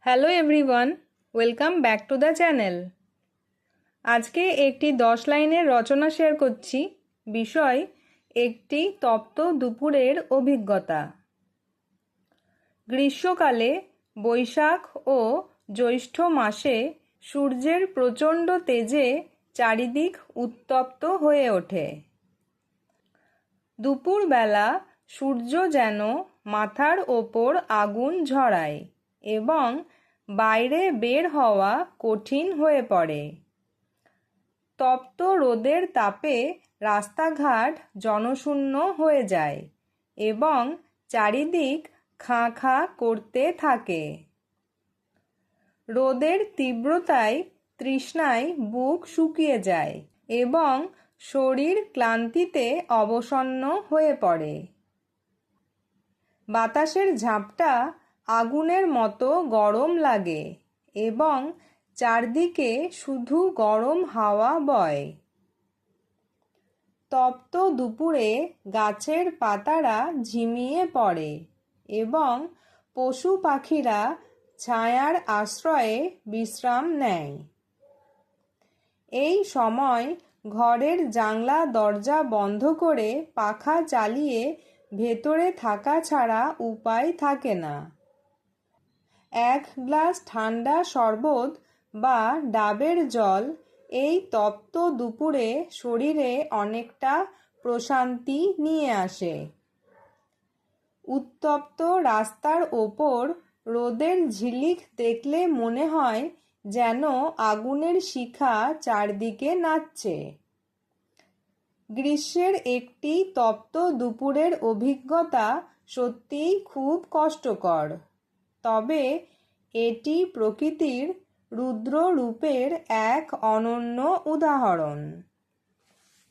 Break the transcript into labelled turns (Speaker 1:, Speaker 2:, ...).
Speaker 1: Hello everyone, welcome back to the channel. আজকে একটি 10 লাইনের রচনা শেয়ার করছি। বিষয় একটি তপ্ত দুপুরের অভিজ্ঞতা। গ্রীষ্মকালে বৈশাখ ও জ্যৈষ্ঠ মাসে সূর্যের প্রচণ্ড তেজে চারিদিক উত্তপ্ত হয়ে ওঠে। দুপুরবেলা সূর্য যেন মাথার ওপর আগুন ঝরায় এবং বাইরে বের হওয়া কঠিন হয়ে পড়ে। তপ্ত রোদের তাপে রাস্তাঘাট জনশূন্য হয়ে যায় এবং চারিদিক খাঁ খাঁ করতে থাকে। রোদের তীব্রতায় তৃষ্ণায় বুক শুকিয়ে যায় এবং শরীর ক্লান্তিতে অবসন্ন হয়ে পড়ে। বাতাসের ঝাপটা আগুনের মতো গরম লাগে এবং চারদিকে শুধু গরম হাওয়া বয়। তপ্ত দুপুরে গাছের পাতারা ঝিমিয়ে পড়ে এবং পশু পাখিরা ছায়ার আশ্রয়ে বিশ্রাম নেয়। এই সময় ঘরের জানলা দরজা বন্ধ করে পাখা চালিয়ে ভেতরে থাকা ছাড়া উপায় থাকে না। এক গ্লাস ঠান্ডা শরবত বা ডাবের জল এই তপ্ত দুপুরে শরীরে অনেকটা প্রশান্তি নিয়ে আসে। উত্তপ্ত রাস্তার ওপর রোদের ঝিলিক দেখলে মনে হয় যেন আগুনের শিখা চারদিকে নাচছে। গ্রীষ্মের একটি তপ্ত দুপুরের অভিজ্ঞতা সত্যিই খুব কষ্টকর, তবে এটি প্রকৃতির রুদ্র রূপের এক অনন্য উদাহরণ।